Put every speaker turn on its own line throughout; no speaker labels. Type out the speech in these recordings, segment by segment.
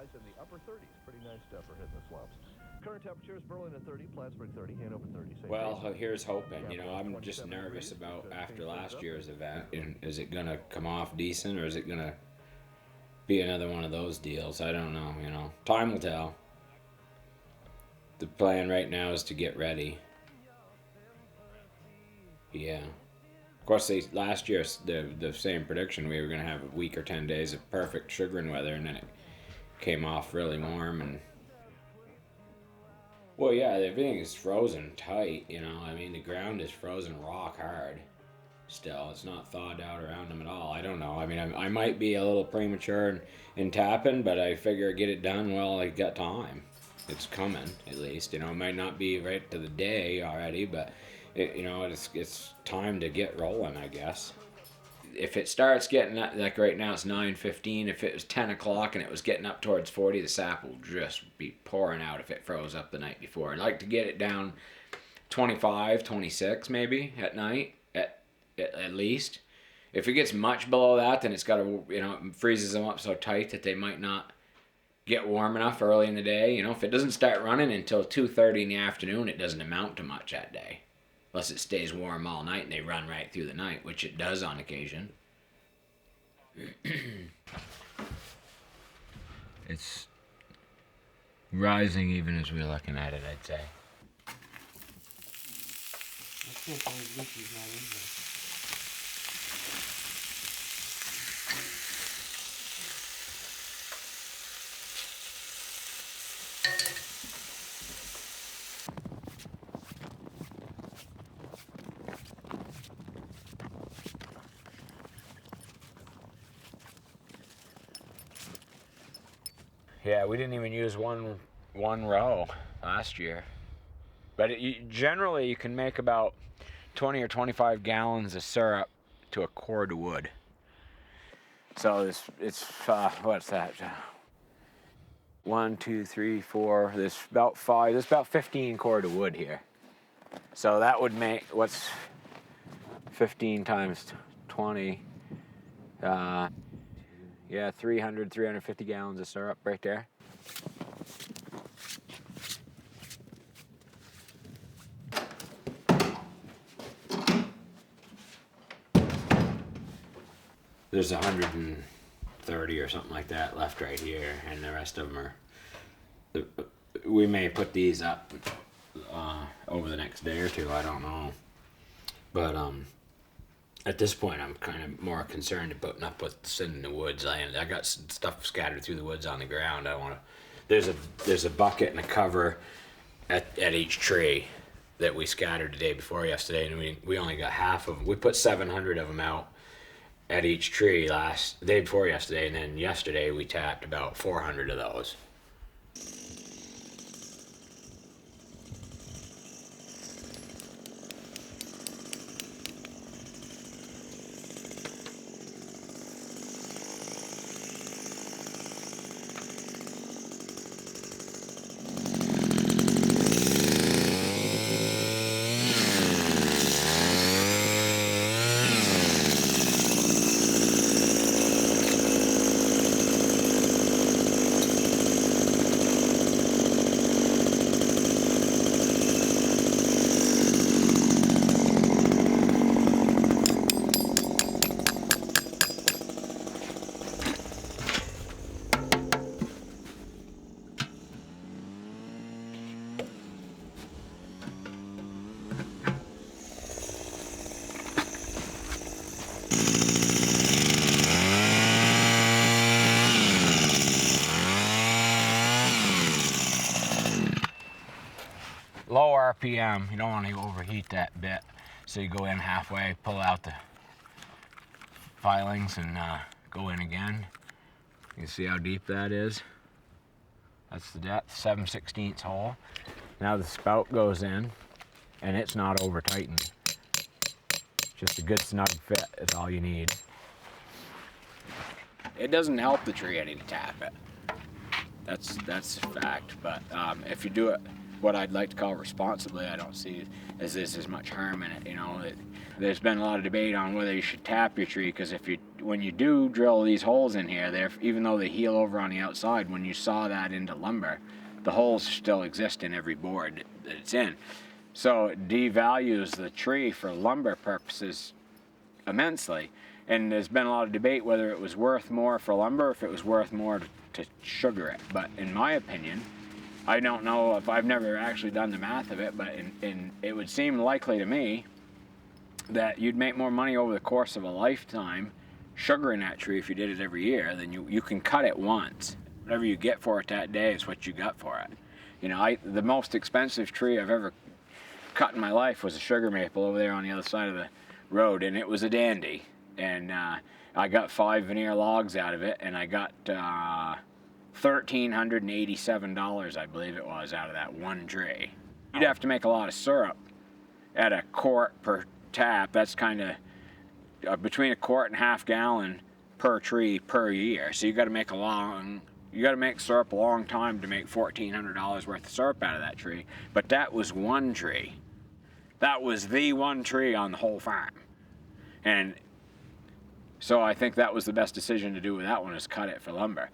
highs in the upper 30s. Pretty nice stuff for hitting the slumps. Current temperatures: Berlin at 30, Plattsburgh 30, Hanover 30.
Well, here's hoping. I'm just nervous about after last year's event. Is it gonna come off decent, or is it gonna be another one of those deals? I don't know. Time will tell. The plan right now is to get ready. Yeah. Of course, last year the same prediction, we were gonna have a week or 10 days of perfect sugaring weather, and then it came off really warm and. Well, yeah, everything is frozen tight. The ground is frozen rock hard. Still, it's not thawed out around them at all. I don't know. I might be a little premature in tapping, but I figure get it done while I got time. It's coming, at least. It might not be right to the day already, but it's time to get rolling, I guess. If it starts getting up, like right now it's 9:15, if it was 10 o'clock and it was getting up towards 40, the sap will just be pouring out if it froze up the night before. I'd like to get it down 25, 26 maybe at night, at least. If it gets much below that, then it's got to, it freezes them up so tight that they might not get warm enough early in the day. If it doesn't start running until 2:30 in the afternoon, it doesn't amount to much that day. Unless it stays warm all night and they run right through the night, which it does on occasion. It's rising even as we're looking at it, I'd say.
I can't believe Vicky's not in there.
Yeah, we didn't even use one row last year. But generally you can make about 20 or 25 gallons of syrup to a cord of wood. So it's what's that? 1, 2, 3, 4. There's about 15 cord of wood here. So that would make, what's 15 times 20? 350 gallons of syrup right there. There's 130 or something like that left right here, and the rest of them are. We may put these up over the next day or two. I don't know, but at this point, I'm kind of more concerned about putting up with sitting in the woods. I got stuff scattered through the woods on the ground. I want to. There's a bucket and a cover at each tree that we scattered the day before yesterday, and we only got half of them. We put 700 of them out at each tree the day before yesterday, and then yesterday we tapped about 400 of those. Low RPM, you don't want to overheat that bit. So you go in halfway, pull out the filings, and go in again. You see how deep that is? That's the depth, 7/16 hole. Now the spout goes in, and it's not over tightened. Just a good snug fit is all you need. It doesn't help the tree any to tap it. That's a fact. But if you do it what I'd like to call responsibly, I don't see as much harm in it. there's been a lot of debate on whether you should tap your tree, because when you do drill these holes in here, even though they heal over on the outside, when you saw that into lumber, the holes still exist in every board that it's in. So it devalues the tree for lumber purposes immensely. And there's been a lot of debate whether it was worth more for lumber, or if it was worth more to sugar it. But in my opinion, I don't know if I've never actually done the math of it, but it would seem likely to me that you'd make more money over the course of a lifetime sugaring that tree if you did it every year than you can cut it once. Whatever you get for it that day is what you got for it. You know, the most expensive tree I've ever cut in my life was a sugar maple over there on the other side of the road, and it was a dandy. And I got 5 veneer logs out of it, and I got $1,387, I believe it was, out of that one tree. You'd have to make a lot of syrup at a quart per tap. That's kind of between a quart and half gallon per tree per year. So you got to make syrup a long time to make $1,400 worth of syrup out of that tree. But that was one tree. That was the one tree on the whole farm. And so I think that was the best decision to do with that one, is cut it for lumber.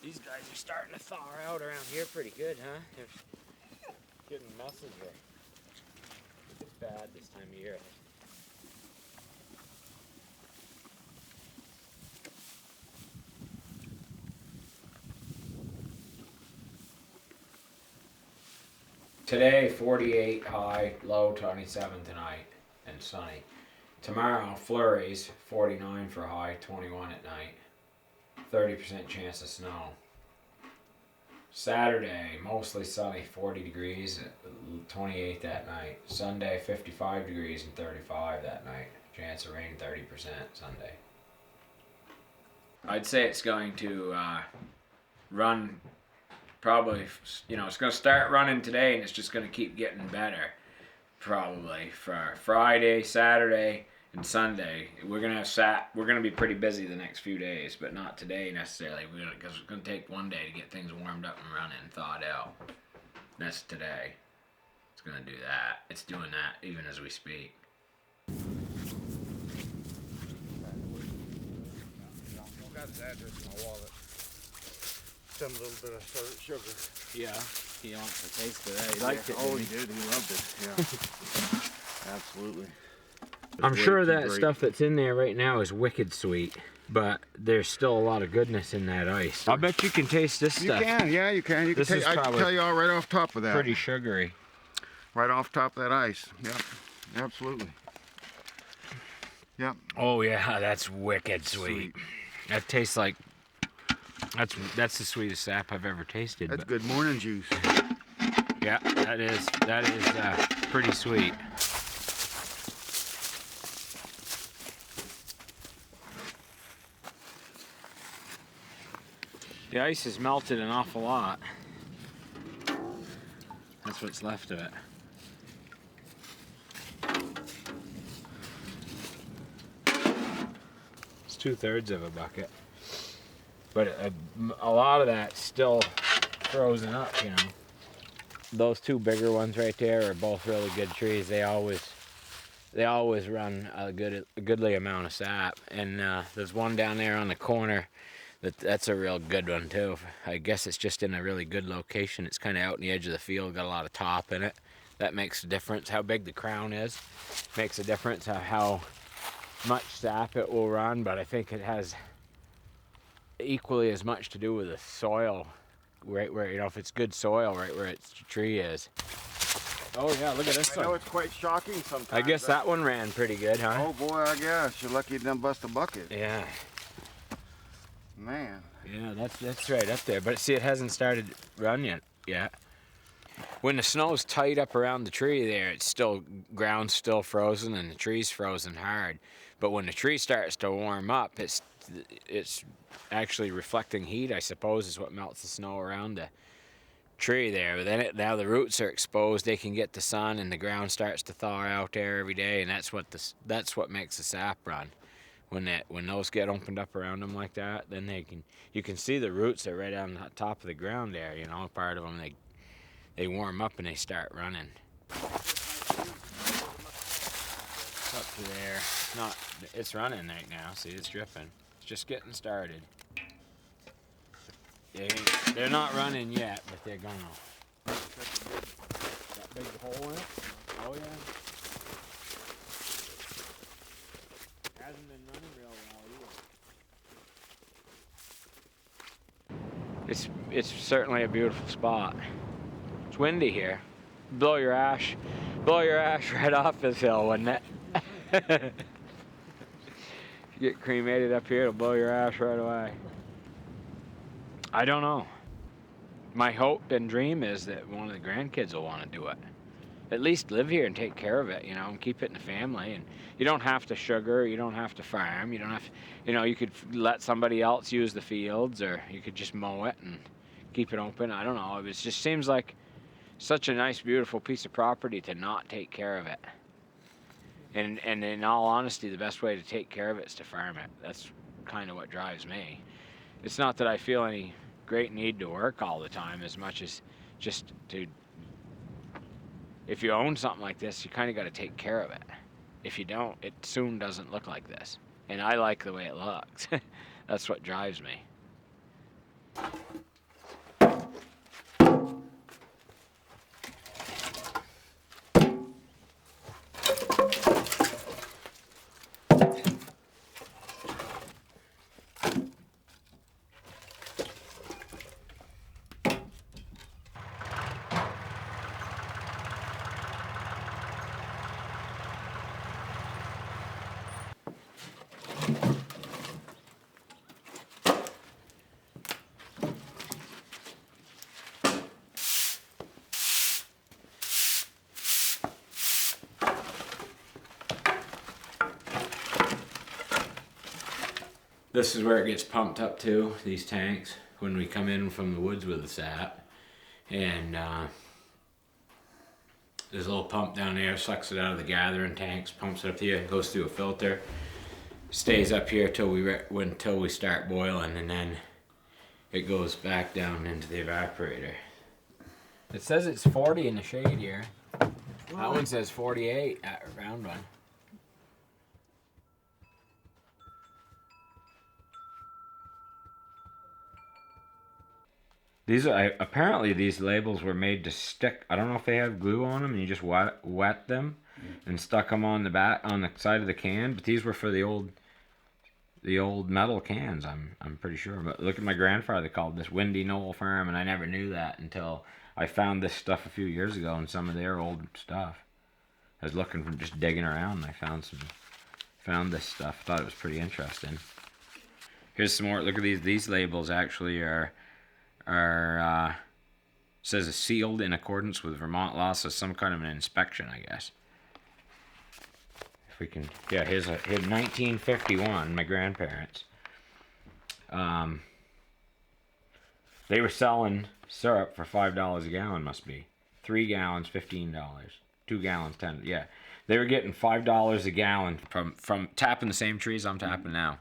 These guys are starting to thaw out around here pretty good, huh? They're getting messes there. It's bad this time of year. Today, 48 high, low 27 tonight, and sunny. Tomorrow, flurries, 49 for high, 21 at night. 30% chance of snow. Saturday, mostly sunny, 40 degrees, 28 that night. Sunday, 55 degrees and 35 that night. Chance of rain, 30% Sunday. I'd say it's going to run probably, it's going to start running today, and it's just going to keep getting better probably for Friday, Saturday, and Sunday. We're gonna be pretty busy the next few days, but not today necessarily. Because it's gonna take one day to get things warmed up and running and thawed out. That's today. It's gonna do that. It's doing that even as we speak.
I've got his address in my wallet. Some little bit of sugar.
Yeah, he wants to taste it. He liked it.
Oh, he did. He loved it. Yeah, absolutely.
I'm sure that stuff that's in there right now is wicked sweet, but there's still a lot of goodness in that ice. I bet you can taste this stuff.
You can, yeah, you can. I can tell you all right off top of that.
Pretty sugary.
Right off top of that ice. Yep, absolutely. Yep.
Oh yeah, that's wicked sweet. That tastes like that's the sweetest sap I've ever tasted.
That's good morning juice.
Yeah, that is pretty sweet. The ice has melted an awful lot. That's what's left of it. It's 2/3 of a bucket. But a lot of that's still frozen up, you know. Those two bigger ones right there are both really good trees. They always run a goodly amount of sap. And there's one down there on the corner that's a real good one too. I guess it's just in a really good location. It's kind of out in the edge of the field, got a lot of top in it. That makes a difference. How big the crown is makes a difference of how much sap it will run, but I think it has equally as much to do with the soil, right where, you know, if it's good soil, right where its tree is. Oh yeah, look at this one.
I know it's quite shocking sometimes.
I guess that one ran pretty good, huh?
Oh boy, I guess. You're lucky you didn't bust a bucket.
Yeah.
Man.
Yeah, that's right up there. But see, it hasn't started running yet. When the snow's tight up around the tree there, it's still, ground's still frozen and the tree's frozen hard. But when the tree starts to warm up, it's actually reflecting heat, I suppose, is what melts the snow around the tree there. But then now the roots are exposed, they can get the sun, and the ground starts to thaw out there every day, and that's what makes the sap run. When those get opened up around them like that, then you can see the roots are right on the top of the ground there. You know, part of them they warm up and they start running. It's up to there. It's running right now. See, it's dripping. It's just getting started. They're not running yet, but they're gonna. That big hole in it? Oh yeah. Hasn't been running real well either. It's certainly a beautiful spot. It's windy here. Blow your ash right off this hill, wouldn't it? If you get cremated up here, it'll blow your ash right away. I don't know. My hope and dream is that one of the grandkids will want to do it. At least live here and take care of it, you know, and keep it in the family. And you don't have to sugar, you don't have to farm, you don't have, you know, you could let somebody else use the fields, or you could just mow it and keep it open. I don't know. It just seems like such a nice, beautiful piece of property to not take care of it. And in all honesty, the best way to take care of it is to farm it. That's kind of what drives me. It's not that I feel any great need to work all the time, as much as just to, if you own something like this, you kind of got to take care of it. If you don't, it soon doesn't look like this. And I like the way it looks. That's what drives me. This is where it gets pumped up to, these tanks, when we come in from the woods with the sap. And there's a little pump down there, sucks it out of the gathering tanks, pumps it up here, goes through a filter, stays up here till we start boiling, and then it goes back down into the evaporator. It says it's 40 in the shade here. That one says 48 at round one. These are, apparently these labels were made to stick. I don't know if they have glue on them and you just wet them and stuck them on the side of the can, but these were for the old metal cans, I'm pretty sure. But look at, my grandfather called this Windy Knoll Farm, and I never knew that until I found this stuff a few years ago in some of their old stuff. I was looking for, just digging around, and I found this stuff. Thought it was pretty interesting. Here's some more. Look at these. These labels actually are says it's sealed in accordance with Vermont law, so some kind of an inspection, I guess. If we can, yeah, here's 1951, my grandparents. They were selling syrup for $5 a gallon. Must be 3 gallons, $15. 2 gallons, 10. Yeah, they were getting $5 a gallon from tapping the same trees I'm tapping now.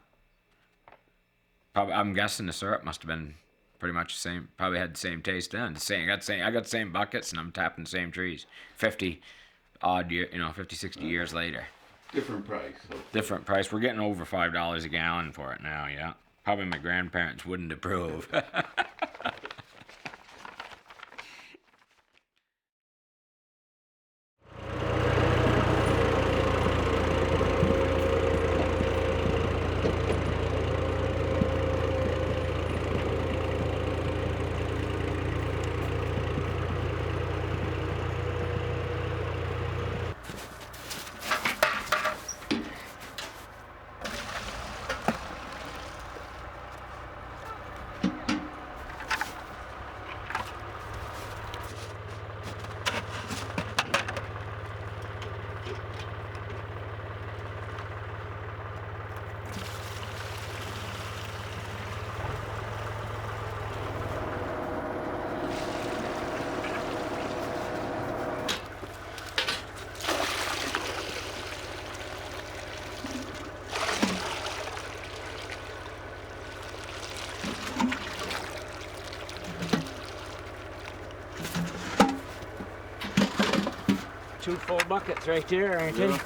Probably, I'm guessing the syrup must have been pretty much the same. Probably had the same taste then. I got the same buckets, and I'm tapping the same trees. 50 odd year, 50, 60 years later.
Different price. So.
Different price. We're getting over $5 a gallon for it now. Yeah. Probably my grandparents wouldn't approve. Two full buckets right there, ain't they?
Yeah.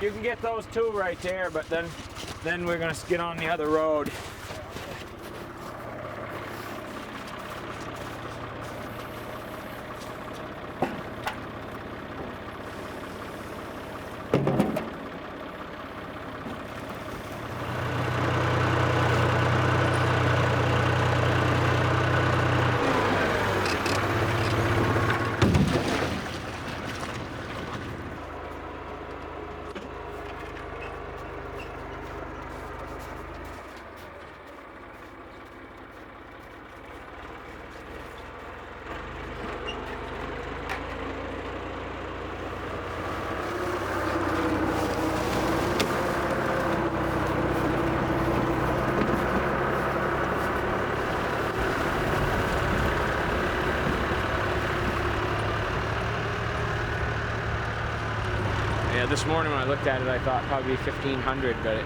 You can get those two right there, but then we're gonna get on the other road. This morning when I looked at it, I thought probably 1,500, but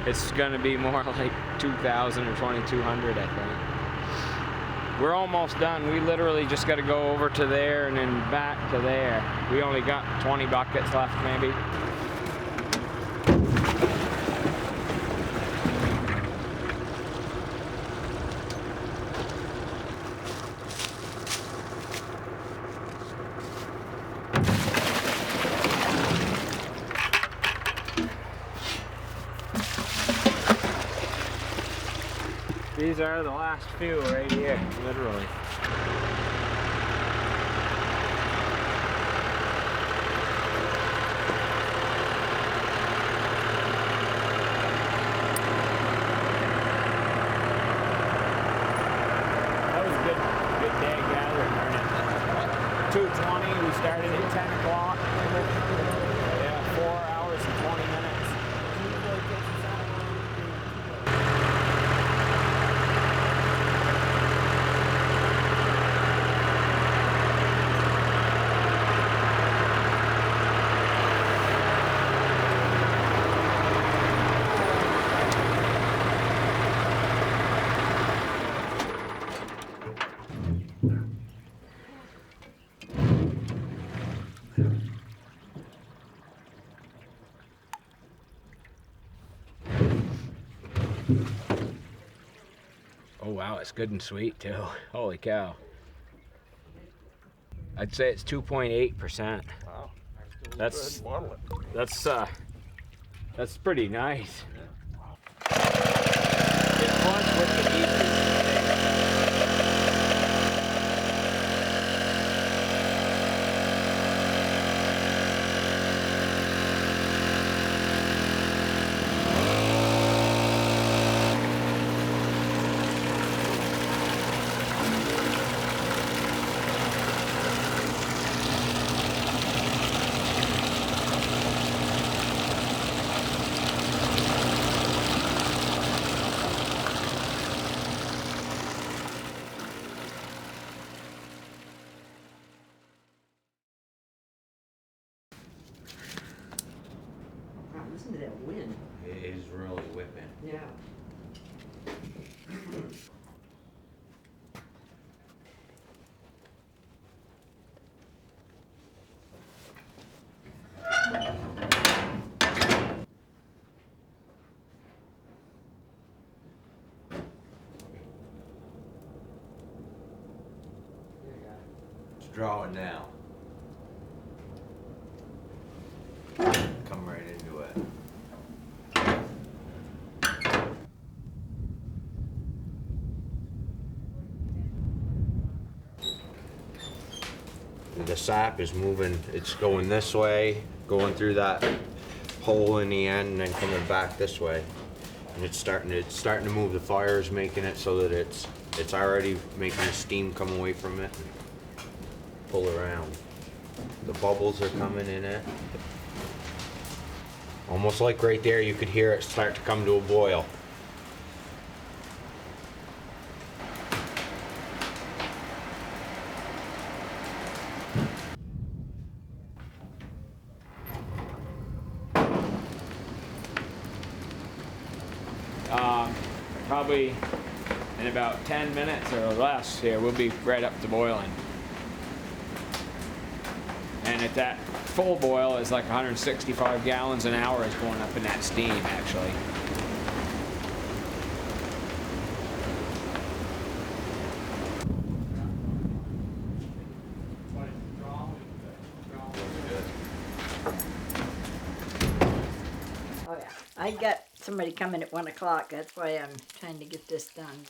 it's gonna be more like 2,000 or 2,200, I think. We're almost done. We literally just got to go over to there and then back to there. We only got 20 buckets left, maybe. These are the last few right here, literally. That was a good day gathering, wasn't it? 2:20, we started at 10 o'clock. Yeah, 4 hours and 20 minutes. Oh wow, it's good and sweet too. Holy cow. I'd say it's 2.8%.
Wow.
That's
Go ahead and bottle it.
That's pretty nice. It was with the
Yeah.
Let's draw it now. Come right into it. The sap is moving, it's going this way, going through that hole in the end and then coming back this way. And it's starting to move. The fire is making it so that it's already making the steam come away from it and pull around. The bubbles are coming in it. Almost like right there you could hear it start to come to a boil.
Probably in about 10 minutes or less here, we'll be right up to boiling. And at that full boil is like 165 gallons an hour is going up in that steam, actually.
Oh yeah, I got somebody coming at 1 o'clock. That's why I'm trying to get this done.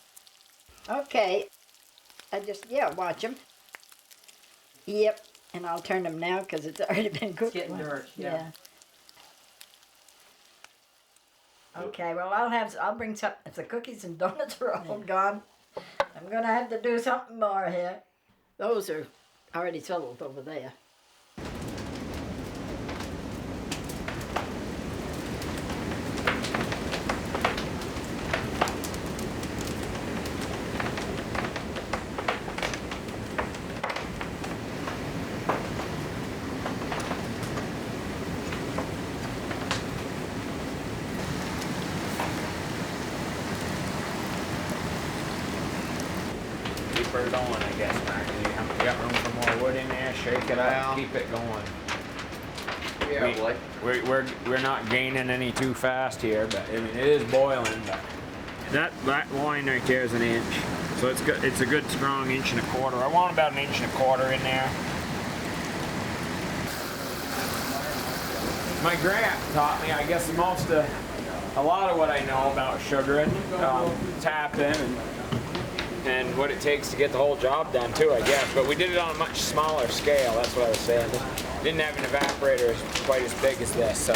Okay, I just, watch them. Yep, and I'll turn them now because it's already been cooked.
getting
once.
dark, yeah.
Okay, well I'll bring some, if the cookies and donuts are all gone, I'm gonna have to do something more here. Those are already settled over there.
Keep her going, I guess, Mark. You got room for more wood in there? Shake it up, keep it going.
Yeah,
We're not gaining any too fast here, but I mean, it is boiling. But that line right there is an inch, so it's good. It's a good strong 1.25 inches. I want about 1.25 inches in there. My grant taught me, I guess, a lot of what I know about sugaring, tapping, and what it takes to get the whole job done too, I guess. But we did it on a much smaller scale. That's what I was saying. Didn't have an evaporator quite as big as this, so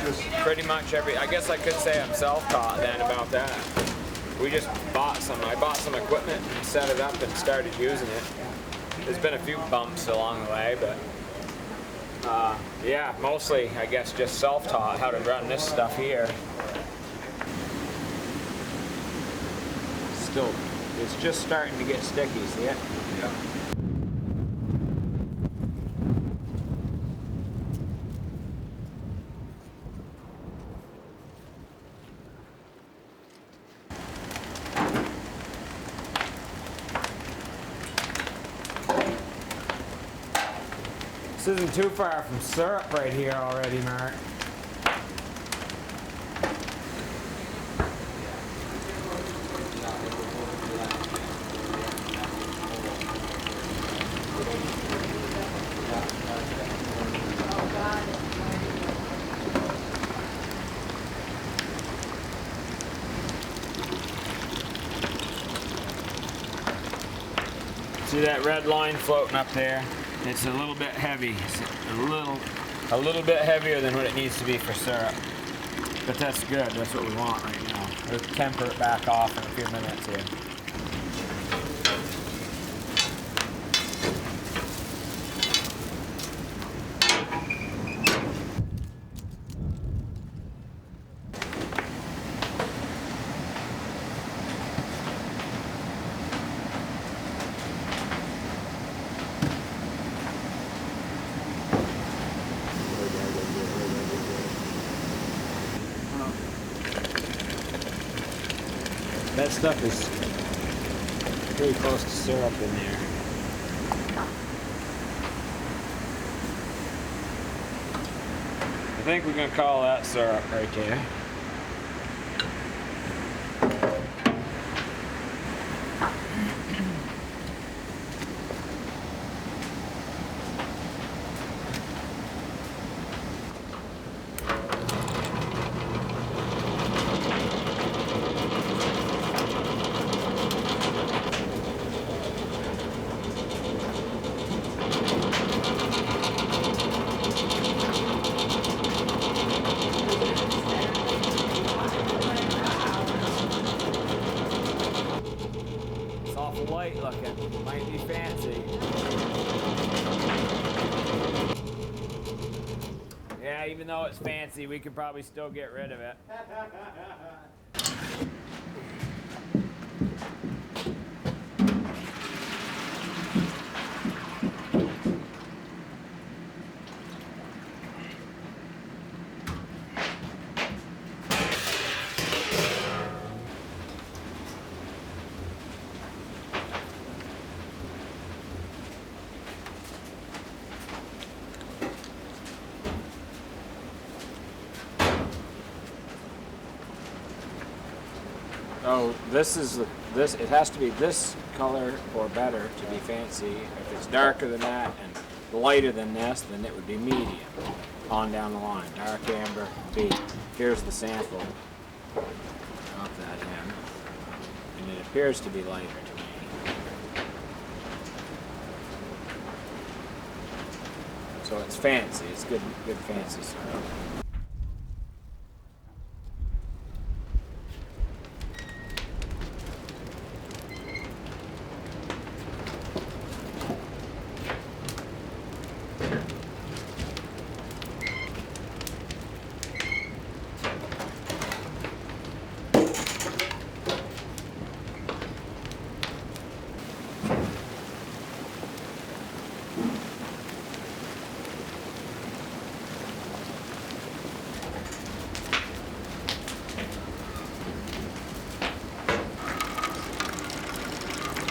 just pretty much I guess I could say I'm self-taught then about that. We just I bought some equipment and set it up and started using it. There's been a few bumps along the way, but yeah, mostly I guess just self-taught how to run this stuff here. Still, it's just starting to get sticky, see it? Yeah. This isn't too far from syrup right here already, Mark. See that red line floating up there? It's a little bit heavy. It's a little bit heavier than what it needs to be for syrup. But that's good. That's what we want right now. We'll temper it back off in a few minutes here. That stuff is pretty close to syrup in there. I think we're gonna call that syrup right there. It's awful white looking. Might be fancy. Yeah, even though it's fancy, we could probably still get rid of it. Oh, this. It has to be this color or better to be fancy. If it's darker than that and lighter than this, then it would be medium. On down the line, dark amber, B. Here's the sample. Drop that in, and it appears to be lighter to me. So it's fancy. It's good fancy syrup.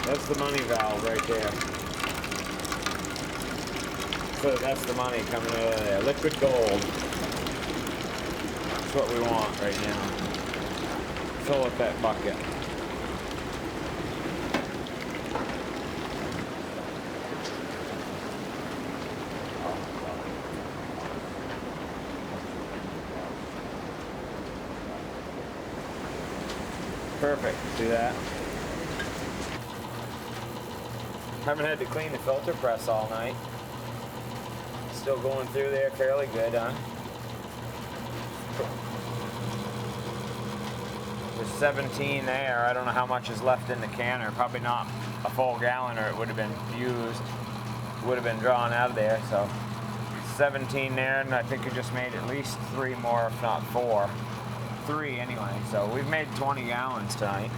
That's the money valve right there. So that's the money coming out of there. Liquid gold. That's what we want right now. Fill up that bucket. Perfect. See that? Haven't had to clean the filter press all night. Still going through there fairly good, huh? There's 17 there. I don't know how much is left in the canner. Probably not a full gallon or it would have been used. Would have been drawn out of there. So 17 there, and I think we just made at least 3 more, if not 4. 3 anyway. So we've made 20 gallons tonight.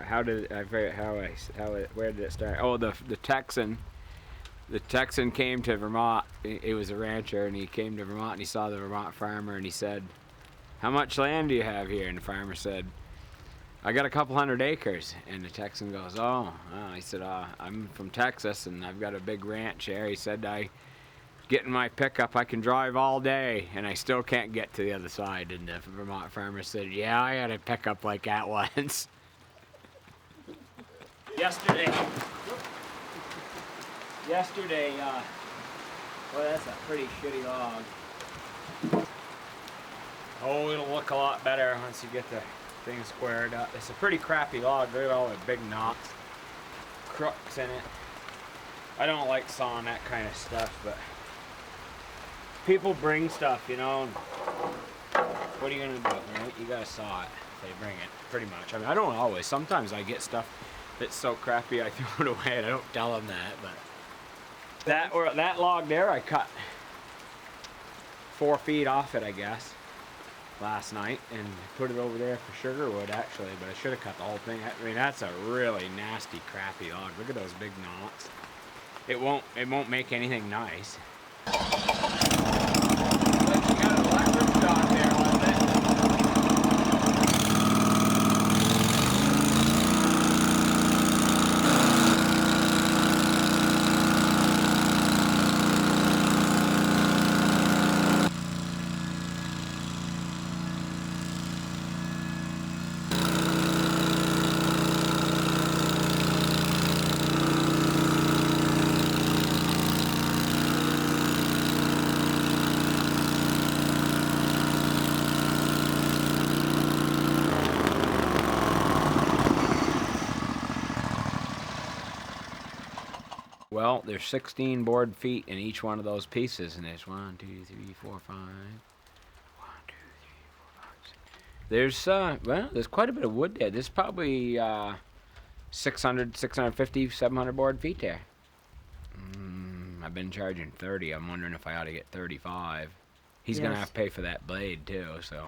How did I forget where did it start? Oh, the Texan. The Texan came to Vermont. He was a rancher, and he came to Vermont and he saw the Vermont farmer and he said, "How much land do you have here?" And the farmer said, "I got a couple hundred acres." And the Texan goes, "Oh." He said, "I'm from Texas and I've got a big ranch there." He said, "I get in my pickup, I can drive all day and I still can't get to the other side." And the Vermont farmer said, "Yeah, I had a pickup like that once." Yesterday. Yesterday, well, that's a pretty shitty log. Oh, it'll look a lot better once you get the thing squared up. It's a pretty crappy log. Look at all the big knots, crooks in it. I don't like sawing that kind of stuff, but people bring stuff, you know. And what are you gonna do, right? You gotta saw it. They bring it, pretty much. I mean, I don't always. Sometimes I get stuff that's so crappy I throw it away and I don't tell them that, but that log there I cut 4 feet off it, I guess, last night and put it over there for sugar wood actually, but I should have cut the whole thing. I mean, that's a really nasty, crappy log. Look at those big knots. It won't make anything nice. But you got an electric shot there on it. Well, there's 16 board feet in each one of those pieces, and there's 1, 2, 3, 4, 5. 1, 2, 3, 4, 5, 6. There's well, there's quite a bit of wood there. There's probably 600, 650, 700 board feet there. I've been charging 30. I'm wondering if I ought to get 35. He's gonna have to pay for that blade too, so.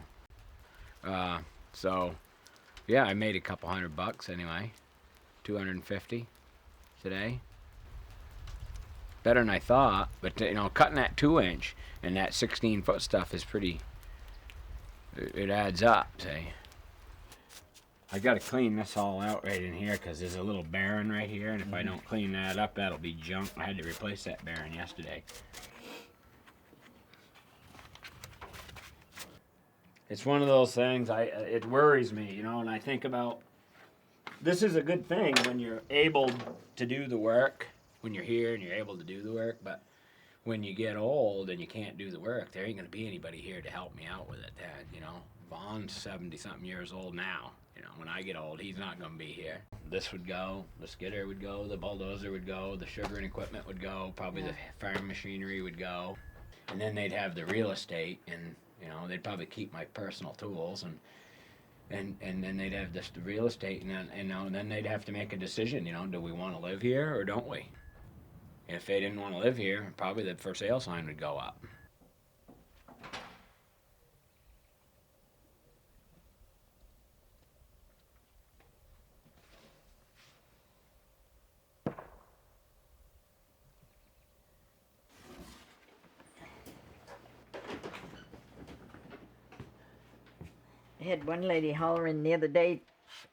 So, yeah, I made a couple $100 anyway. 250 today. Better than I thought, but you know, cutting that 2-inch and that 16-foot stuff is pretty. It adds up, see. I gotta clean this all out right in here because there's a little bearing right here, and if I don't clean that up, that'll be junk. I had to replace that bearing yesterday. It's one of those things. It worries me, you know, and I think about. This is a good thing when you're able to do the work. When you're here and you're able to do the work, but when you get old and you can't do the work, there ain't gonna be anybody here to help me out with it. That, you know, Vaughn's 70-something years old now. You know, when I get old, he's not gonna be here. This would go, the skidder would go, the bulldozer would go, the sugaring equipment would go, probably the farm machinery would go, and then they'd have the real estate, and you know, they'd probably keep my personal tools, and then they'd have the real estate, and then they'd have to make a decision. You know, do we want to live here or don't we? If they didn't want to live here, probably the for sale sign would go up.
I had one lady hollering the other day,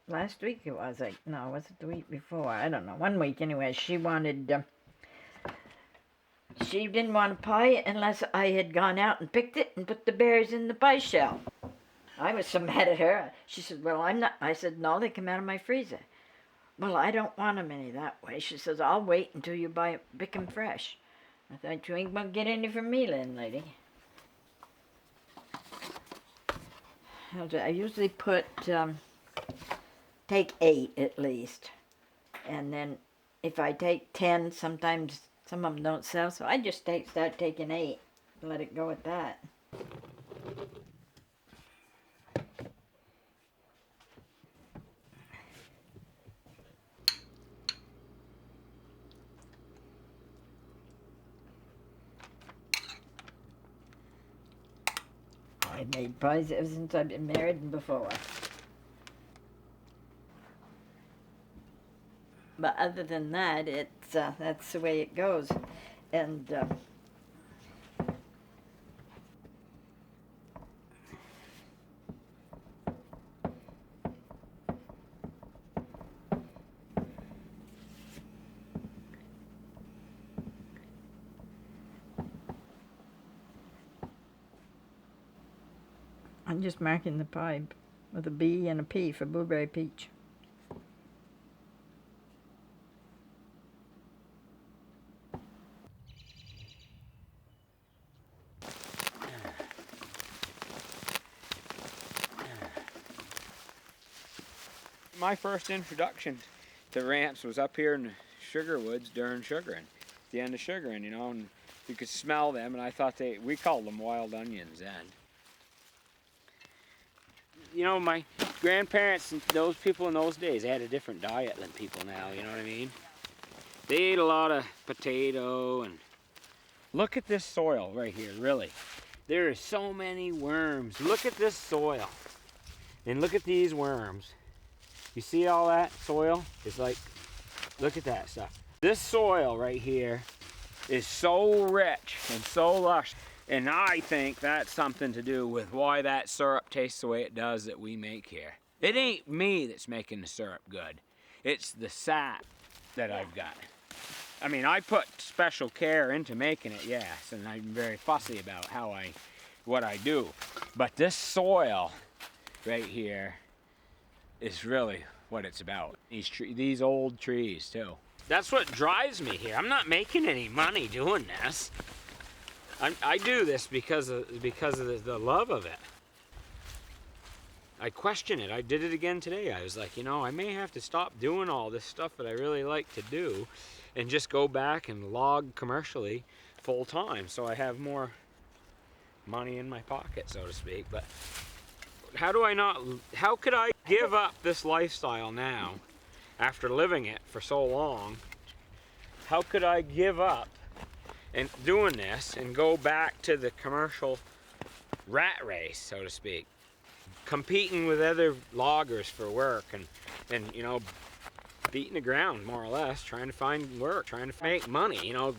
last week it was, like, no, was it the week before? I don't know, 1 week anyway. She wanted, she didn't want a pie unless I had gone out and picked it and put the berries in the pie shell. I was so mad at her. She said, well, I'm not. I said, no, they come out of my freezer. Well, I don't want them any that way. She says, I'll wait until you pick them fresh. I thought, you ain't gonna get any from me, landlady. I usually put, take 8 at least. And then if I take 10, sometimes some of them don't sell. So I just start taking 8 and let it go at that. I've made pies ever since I've been married and before. But other than that, it's that's the way it goes. And I'm just marking the pie with a B and a P for blueberry peach.
my first introduction to ramps was up here in the sugar woods during sugaring, the end of sugaring, you know, and you could smell them, and I thought we called them wild onions then. You know, my grandparents, those people in those days, they had a different diet than people now, you know what I mean? They ate a lot of potato, and look at this soil right here, really. There are so many worms. Look at this soil, and look at these worms. You see all that soil? It's like, look at that stuff. This soil right here is so rich and so lush, and I think that's something to do with why that syrup tastes the way it does that we make here. It ain't me that's making the syrup good. It's the sap that I've got. I mean, I put special care into making it, yes, and I'm very fussy about what I do. But this soil right here is really what it's about. These old trees too. That's what drives me here. I'm not making any money doing this. I do this because of the love of it. I question it. I did it again today. I was like, you know, I may have to stop doing all this stuff that I really like to do and just go back and log commercially full time so I have more money in my pocket, so to speak. But how could I give up this lifestyle now after living it for so long? How could I give up and doing this and go back to the commercial rat race, so to speak, competing with other loggers for work and you know, beating the ground more or less, trying to find work, trying to make money, you know,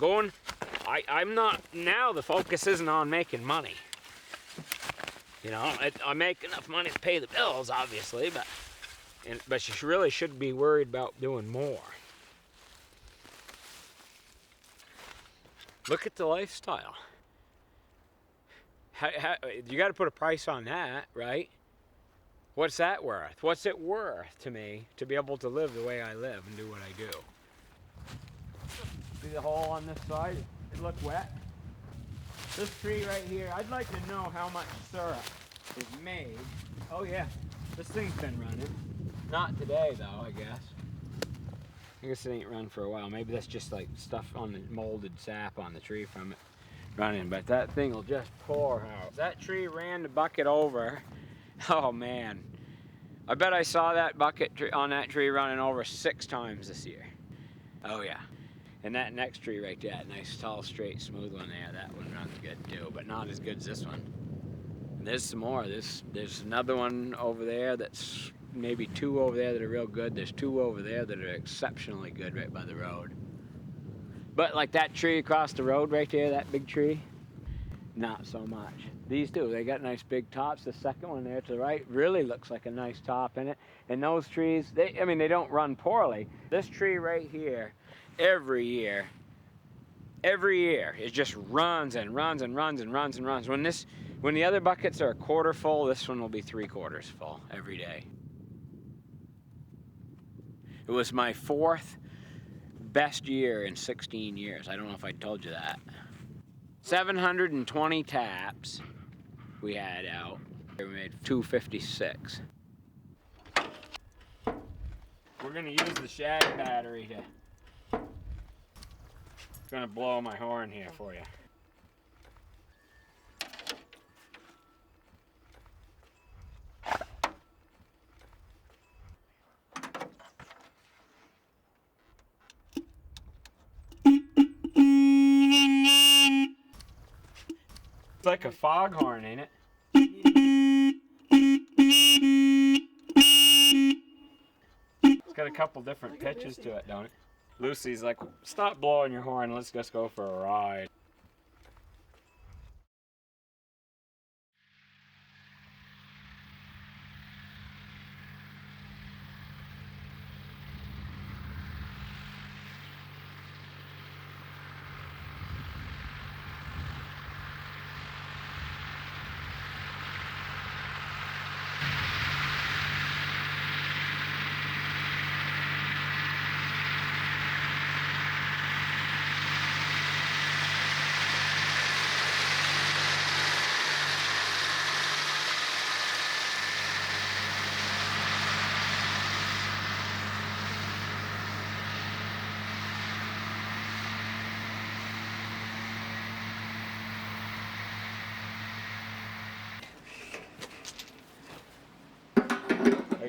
I'm not, now the focus isn't on making money. You know, I make enough money to pay the bills, obviously, but you really should be worried about doing more. Look at the lifestyle. You got to put a price on that, right? What's that worth? What's it worth to me to be able to live the way I live and do what I do? See the hole on this side? It look wet? This tree right here, I'd like to know how much syrup is made. Oh yeah, this thing's been running. Not today though, I guess. I guess it ain't run for a while. Maybe that's just like stuff on the molded sap on the tree from it running, but that thing will just pour out. That tree ran the bucket over. Oh man, I bet I saw that bucket on that tree running over 6 times this year. Oh yeah. And that next tree right there, that nice tall straight smooth one there, that one runs good too, but not as good as this one. And there's some more. There's another one over there that's maybe 2 over there that are real good. There's 2 over there that are exceptionally good right by the road. But like that tree across the road right there, that big tree, not so much. These two, they got nice big tops. The second one there to the right really looks like a nice top in it. And those trees, they don't run poorly. This tree right here, every year, it just runs and runs and runs and runs and runs. When the other buckets are 1/4 full, this one will be 3/4 full every day. It was my 4th best year in 16 years. I don't know if I told you that. 720 taps we had out. We made 256. We're gonna use the shag battery to. Gonna blow my horn here for you. It's like a foghorn, ain't it? It's got a couple different pitches to it, don't it? Lucy's like, stop blowing your horn, let's just go for a ride.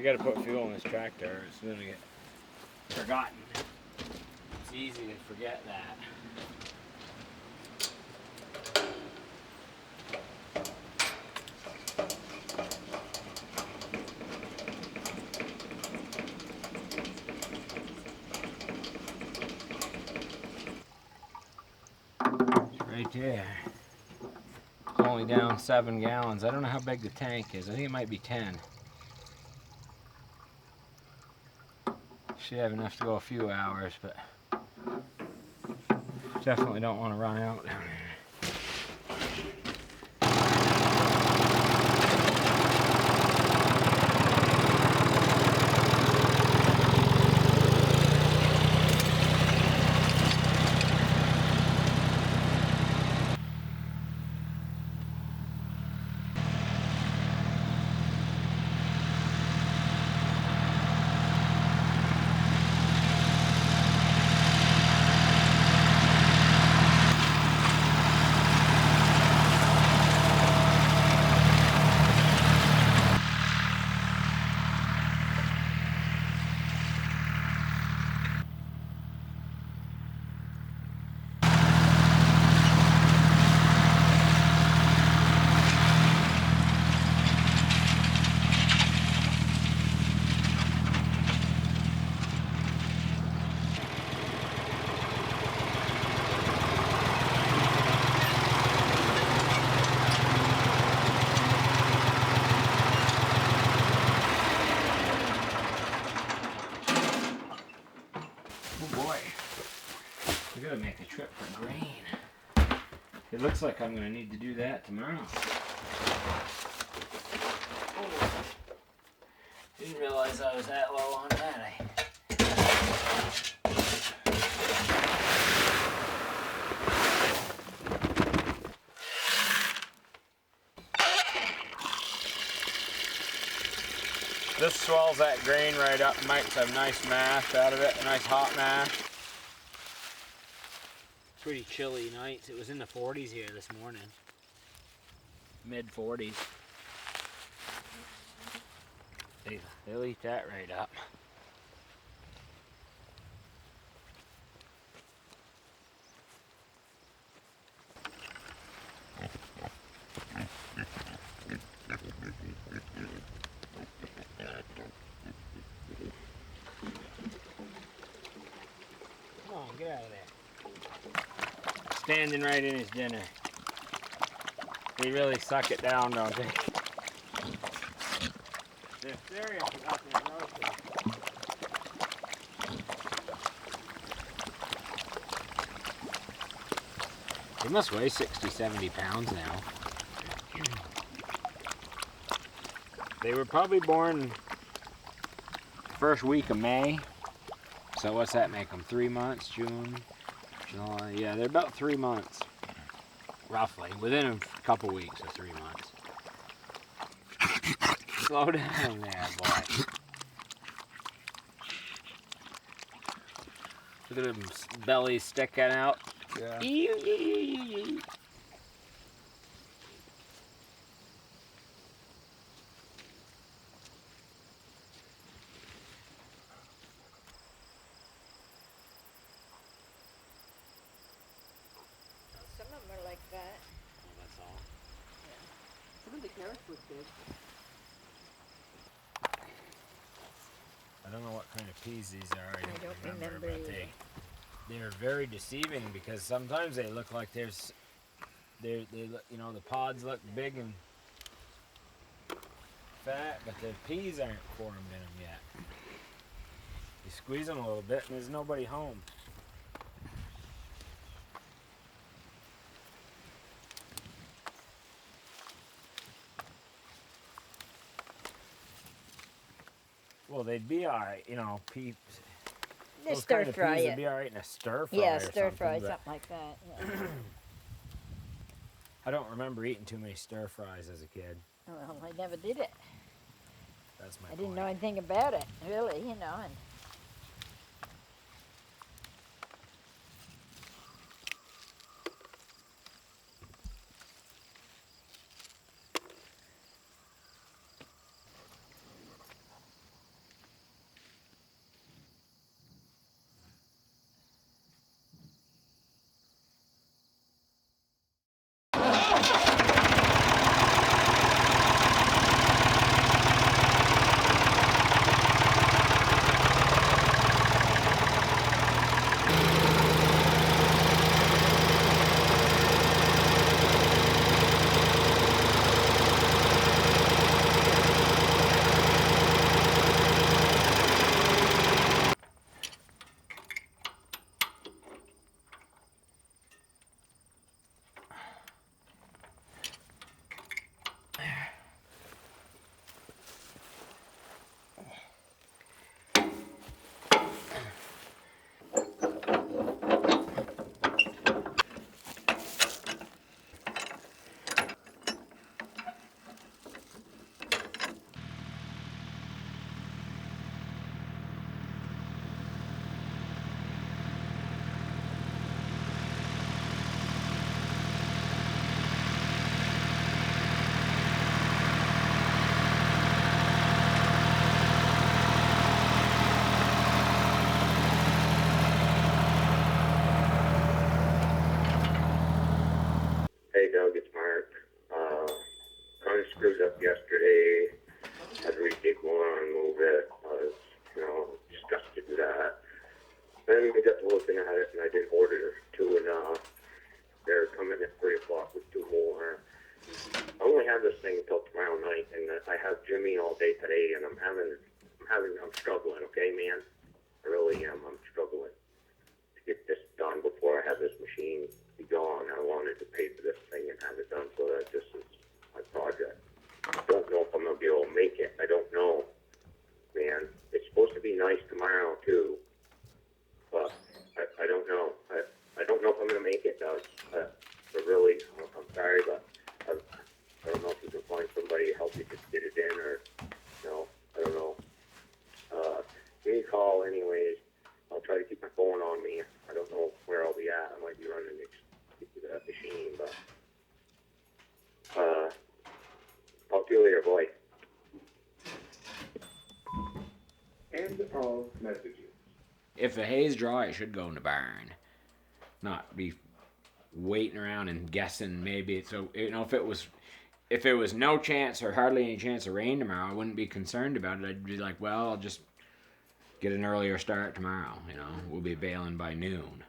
We gotta put fuel in this tractor, or it's gonna get forgotten. It's easy to forget that. It's right there. It's only down 7 gallons. I don't know how big the tank is. I think it might be 10. Should have enough to go a few hours, but definitely don't want to run out down here. We gotta make a trip for grain. It looks like I'm gonna need to do that tomorrow. Oh. Didn't realize I was that low on that. This swells that grain right up, makes a nice mash out of it, a nice hot mash. Pretty chilly nights. It was in the 40s here this morning. Mid 40s. They'll eat that right up. Come on, get out of there. Standing right in his dinner. They really suck it down, don't they? They're serious about their roasting. They must weigh 60, 70 pounds now. They were probably born first week of May. So what's that make them? 3 months? June? July? Yeah, they're about 3 months. Roughly. Within a couple weeks of 3 months. Slow down there, boy. Look at him belly sticking out.
Yeah.
Some of them are like that.
Oh, that's all.
Some of the carrots look good.
I don't know what kind of peas these are. I
don't remember
but
either.
they're very deceiving because sometimes they look like they look, you know, the pods look big and fat, but the peas aren't formed in them yet. You squeeze them a little bit and there's nobody home. Well, they'd be alright, you know, peas.
They
Those
stir
kind of
fry
peas
it.
would be alright in a stir fry.
Yeah,
or
stir fry,
but
something like that. Yeah.
I don't remember eating too many stir fries as a kid.
Well, I never did it.
That's my
I didn't
point.
know anything about it, really, you know. And
anyway, got to looking at it, and I did order two, and they're coming at 3 o'clock with two more. I only have this thing until tomorrow night, and I have Jimmy all day today, and I'm struggling. Okay, man, I really am. I'm struggling to get this done before I have this machine be gone. I wanted to pay for this thing and have it done, so that this is my project. I don't know if I'm gonna be able to make it. I don't know, man. It's supposed to be nice tomorrow too, but I don't know. I don't know if I'm gonna make it, Doug. But really, I'm sorry, but I don't know if you can find somebody to help you just get it in, or no, I don't know. Give me a call anyways. I'll try to keep my phone on me. I don't know where I'll be at. I might be running to that machine, but talk to you later, boy.
End of messages.
If the hay's dry, it should go in the barn. Not be waiting around and guessing maybe it's so, you know, if it was no chance or hardly any chance of rain tomorrow, I wouldn't be concerned about it. I'd be like, well, I'll just get an earlier start tomorrow, you know. We'll be bailing by noon.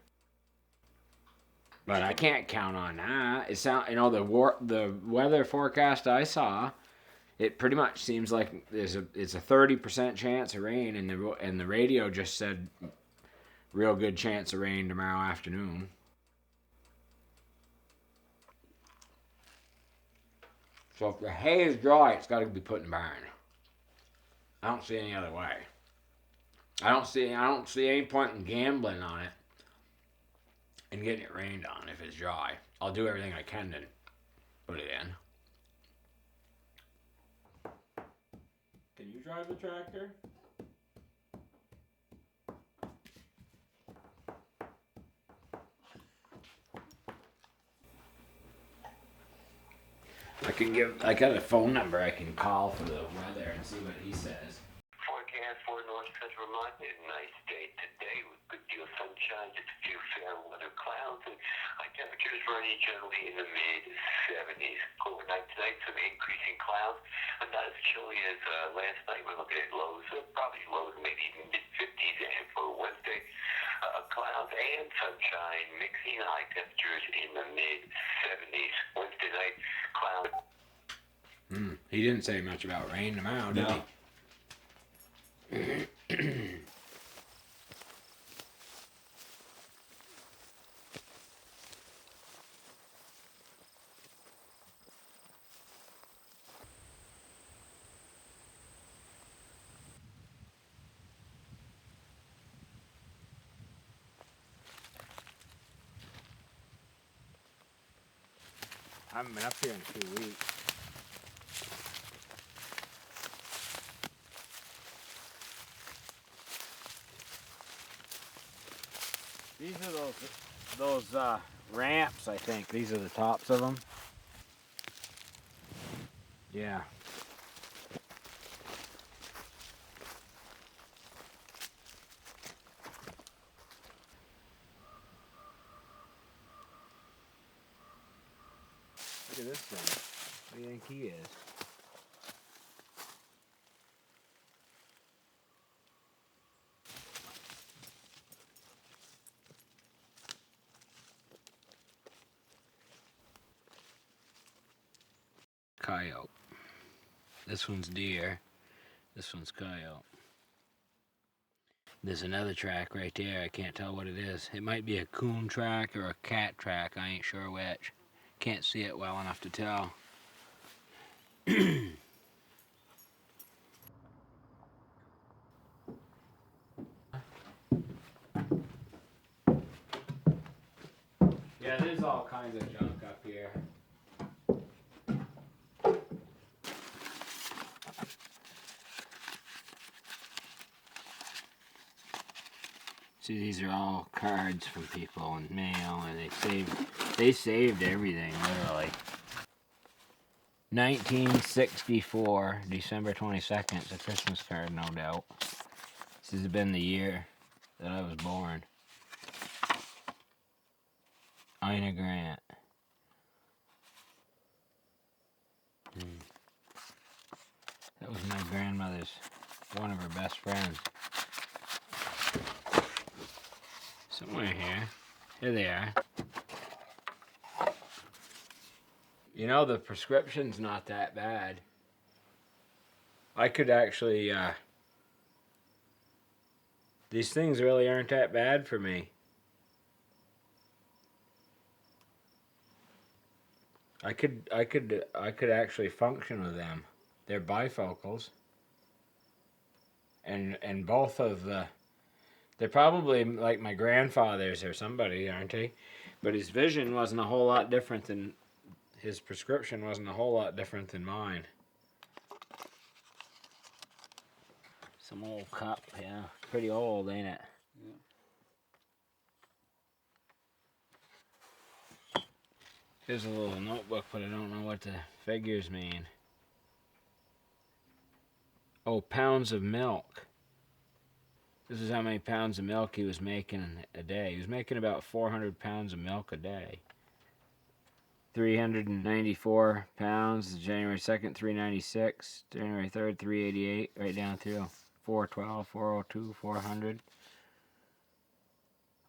But I can't count on that. It sound, you know, the weather forecast I saw, it pretty much seems like it's a 30% chance of rain, and the radio just said real good chance of rain tomorrow afternoon. So if the hay is dry, it's got to be put in the barn. I don't see any other way. I don't see any point in gambling on it and getting it rained on if it's dry. I'll do everything I can to put it in. Can you drive the tractor? I got a phone number I can call for the weather and see what he says.
Forecast for north central Vermont is a nice day today with good deal of sunshine, just a few fair weather clouds, and high temperatures running generally in the mid 70s. Overnight tonight, some increasing clouds, but not as chilly as last night. We're looking at lows, probably lows maybe even mid 50s, and for Wednesday, clouds and sunshine mixing, high temperatures in the mid 70s. Wednesday night, clouds.
He didn't say much about rain tomorrow, did he? I haven't been up here in 2 weeks. These are those ramps, I think. These are the tops of them. Yeah. Look at this thing. What do you think he is? Coyote. This one's deer. This one's coyote. There's another track right there. I can't tell what it is. It might be a coon track or a cat track. I ain't sure which. Can't see it well enough to tell. Yeah, there's all kinds of junk up here. See, these are all cards from people and mail, and they saved everything, literally. 1964, December 22nd, it's a Christmas card, no doubt. This has been the year that I was born. Ina Grant. That was my grandmother's, one of her best friends. Somewhere here. Here they are. You know, the prescription's not that bad. I could actually, these things really aren't that bad for me. I could actually function with them. They're bifocals. And both of they're probably like my grandfather's or somebody, aren't they? But his vision wasn't a whole lot different than, his prescription wasn't a whole lot different than mine. Some old cup, yeah. Pretty old, ain't it? Yeah. Here's a little notebook, but I don't know what the figures mean. Oh, pounds of milk. This is how many pounds of milk he was making a day. He was making about 400 pounds of milk a day. 394 pounds, January 2nd, 396, January 3rd, 388, right down through 412, 402, 400.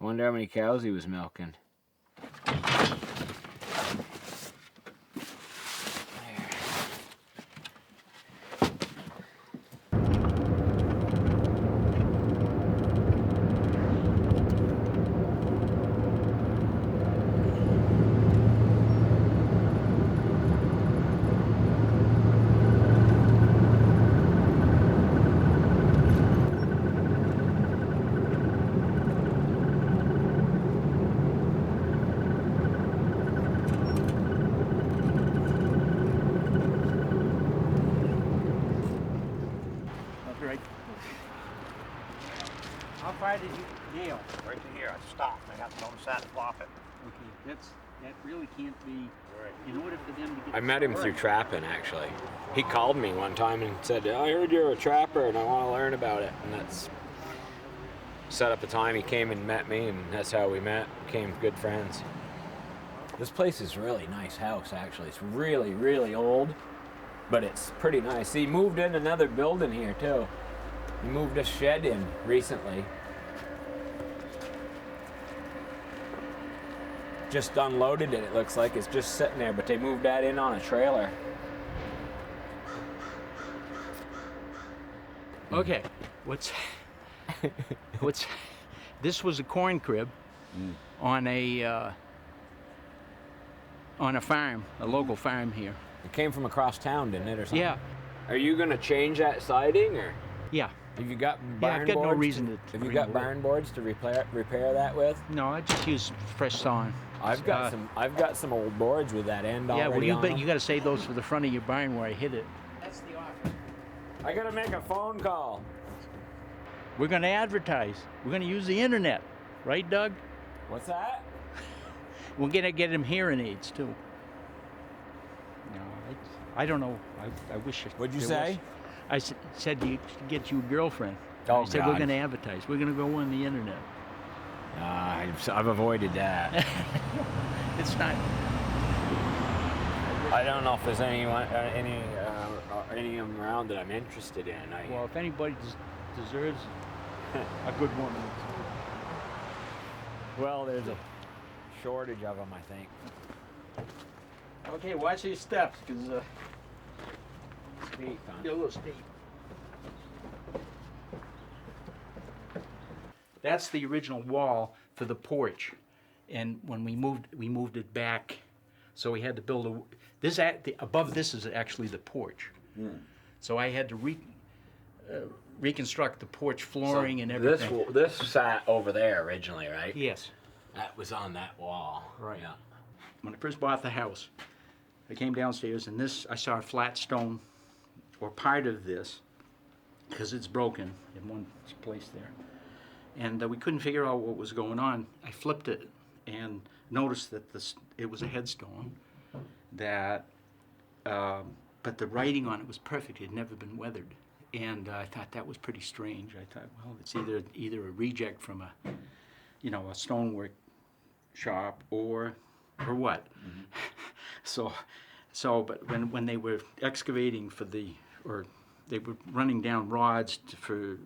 I wonder how many cows he was milking.
How far did you nail?
Right to here. I stopped. I got to notice that and flop it.
Okay, that really can't be. In order for them to get.
I met him through trapping, actually. He called me one time and said, I heard you're a trapper and I want to learn about it. And that's set up a time. He came and met me, and that's how we met. Became good friends. This place is a really nice house, actually. It's really, really old, but it's pretty nice. He moved in another building here, too. He moved a shed in recently. Just unloaded it, it looks like. It's just sitting there, but they moved that in on a trailer.
Okay, what's this was a corn crib on a farm, a local farm here.
It came from across town, didn't it, or something?
Yeah,
Are you gonna change that siding, or
yeah.
have you got
Yeah,
barn
I've got no
boards?
reason to
Have you
bring
got
wood.
barn boards to repair that with?
No, I just use fresh sawn.
I've got some old boards with that end
Yeah,
already
well,
on them.
you got to save those for the front of your barn where I hit it.
That's the offer.
I gotta make a phone call.
We're going to advertise. We're going to use the internet, right, Doug?
What's that?
We're going to get him hearing aids too. No, I don't know. I wish.
What'd you
there
say?
was. I said you should get you a girlfriend.
Oh,
I said we're
God.
going to advertise. We're going to go on the internet.
I've avoided that.
It's not.
I don't know if there's any of them around that I'm interested in.
Well, if anybody deserves a good woman,
Well, there's a shortage of them, I think.
okay, watch your steps, because
Steep, huh?
you're a little steep. That's the original wall for the porch, and when we moved it back, so we had to build above this is actually the porch. So I had to reconstruct the porch flooring and everything.
This sat over there originally, right?
Yes.
That was on that wall.
Right.
Yeah.
When I first bought the house, I came downstairs and I saw a flat stone, or part of this, because it's broken in one place there. And we couldn't figure out what was going on. I flipped it and noticed that it was a headstone, but the writing on it was perfect. It had never been weathered. And I thought that was pretty strange. I thought, well, it's either a reject from a stonework shop or what. Mm-hmm. But when they were excavating they were running down rods for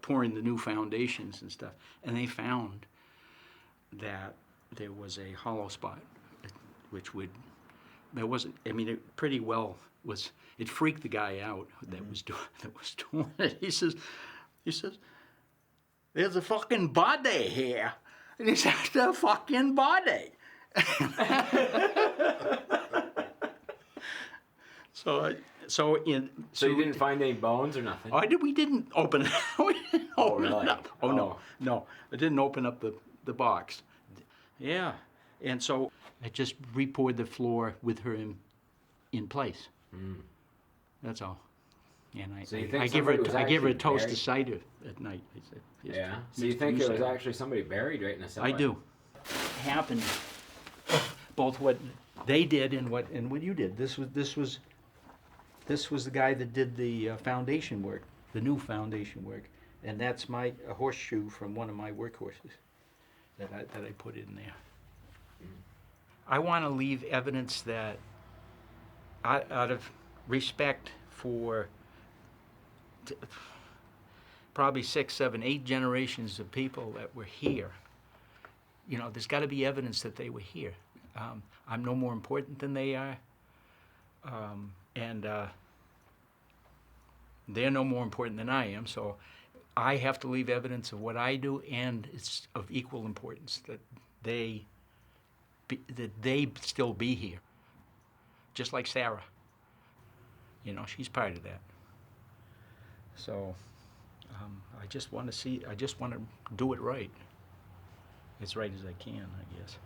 pouring the new foundations and stuff, and they found that there was a hollow spot, which would, that wasn't, I mean, it pretty well was, it freaked the guy out that was doing it. He says, there's a fucking body here. And he said, the fucking body. So you
didn't find any bones or nothing?
We didn't open it. We didn't open
really?
it up. No, I didn't open up the box. Yeah, and so I just re-poured the floor with her in place. That's all. And
So you think
I give her
somebody
a
was
toast
actually
of cider at night. I said, "Yes,
Yeah. So
Mr.
you think it was
Musa."
actually somebody buried right in the cellar?
I do. Happened both what they did and what you did. This was the guy that did the foundation work, the new foundation work, and that's a horseshoe from one of my workhorses that I put in there. I want to leave evidence that, out of respect for probably 6, 7, 8 generations of people that were here, you know, there's got to be evidence that they were here. I'm no more important than they are, and they're no more important than I am, so I have to leave evidence of what I do, and it's of equal importance that they still be here, just like Sarah. You know, she's part of that. So I just want to do it right, as right as I can, I guess.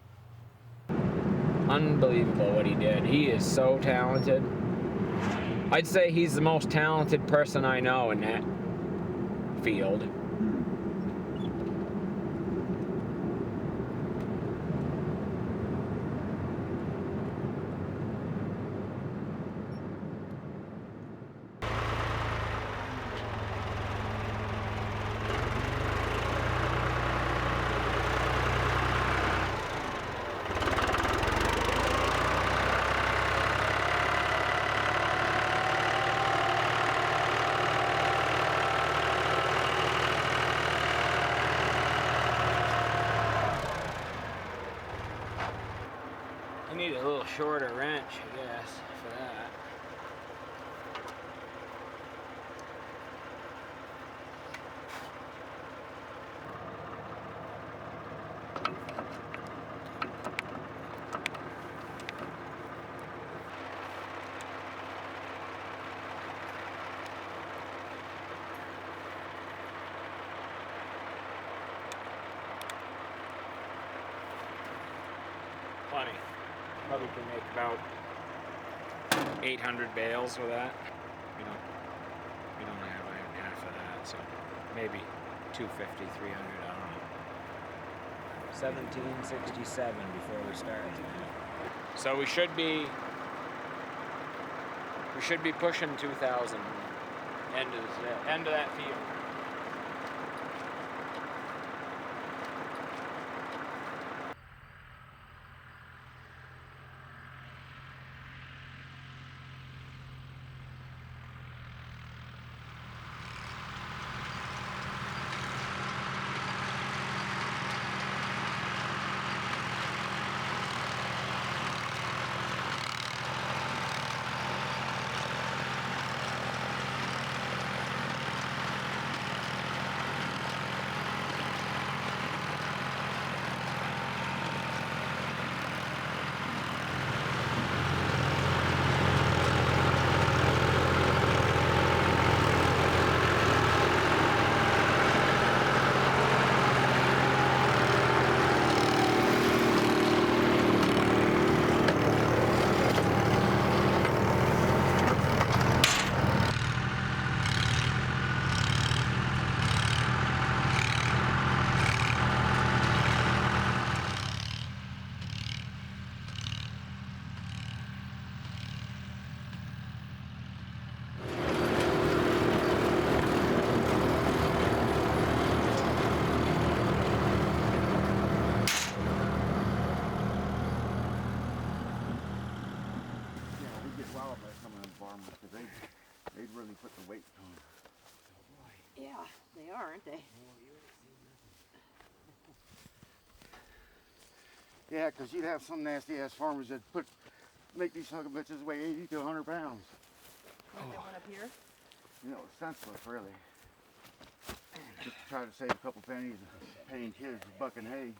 Unbelievable what he did. He is so talented. I'd say he's the most talented person I know in that field. You need a little shorter wrench, I guess, for that. Plenty. Probably can make about 800 bales with that. We don't have half of that, so maybe 250, 300, I don't know. 1767 before we start. So we should be pushing 2,000 end of that field.
They'd really put the weight on.
Yeah, they are, aren't they?
Yeah, 'cause you'd have some nasty ass farmers that make these son of bitches weigh 80 to 100 pounds.
Like that one up here?
You know, it's senseless, really. Just to try to save a couple pennies paying kids a buck and hay.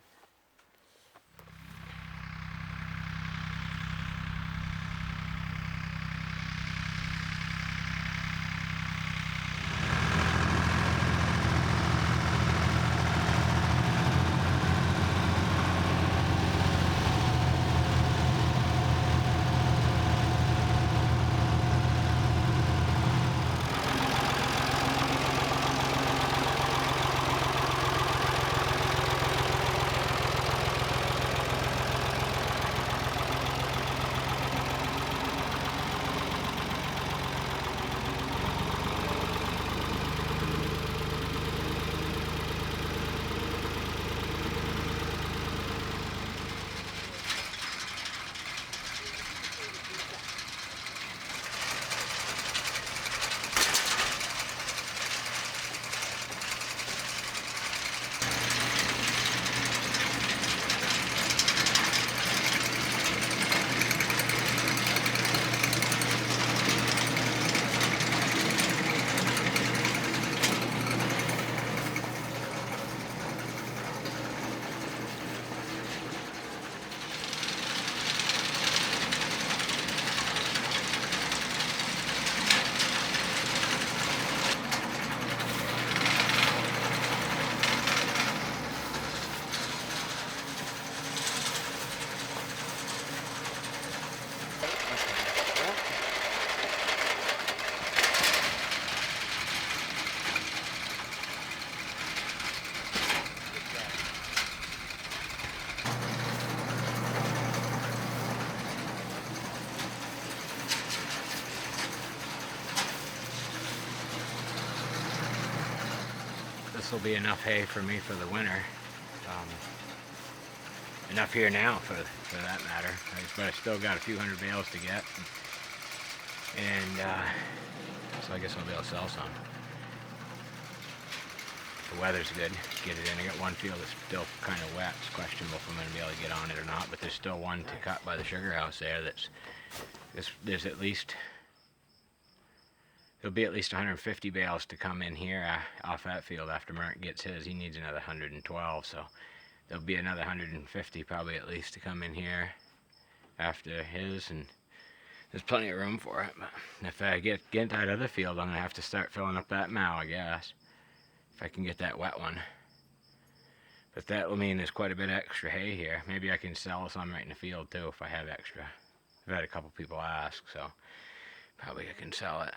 This will be enough hay for me for the winter. Enough here now for that matter. But I still got a few hundred bales to get. And so I guess I'll be able to sell some. The weather's good. Get it in. I got one field that's still kind of wet. It's questionable if I'm going to be able to get on it or not. But there's still one to cut by the sugar house there. There's at least... There'll be at least 150 bales to come in here off that field after Mark gets his. He needs another 112, so there'll be another 150 probably at least to come in here after his, and there's plenty of room for it. But if I get that other field, I'm gonna have to start filling up that mow, I guess, if I can get that wet one. But that will mean there's quite a bit of extra hay here. Maybe I can sell some right in the field too if I have extra. I've had a couple people ask, so probably I can sell it.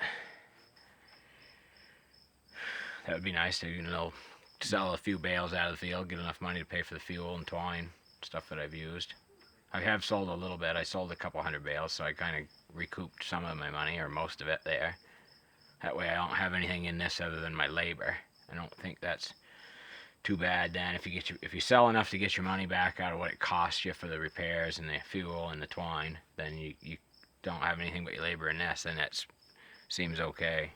That would be nice to, sell a few bales out of the field, get enough money to pay for the fuel and twine, stuff that I've used. I have sold a little bit. I sold a couple hundred bales, so I kind of recouped some of my money, or most of it there. That way I don't have anything in this other than my labor. I don't think that's too bad then. If you sell enough to get your money back out of what it costs you for the repairs and the fuel and the twine, then you don't have anything but your labor in this, then that seems okay.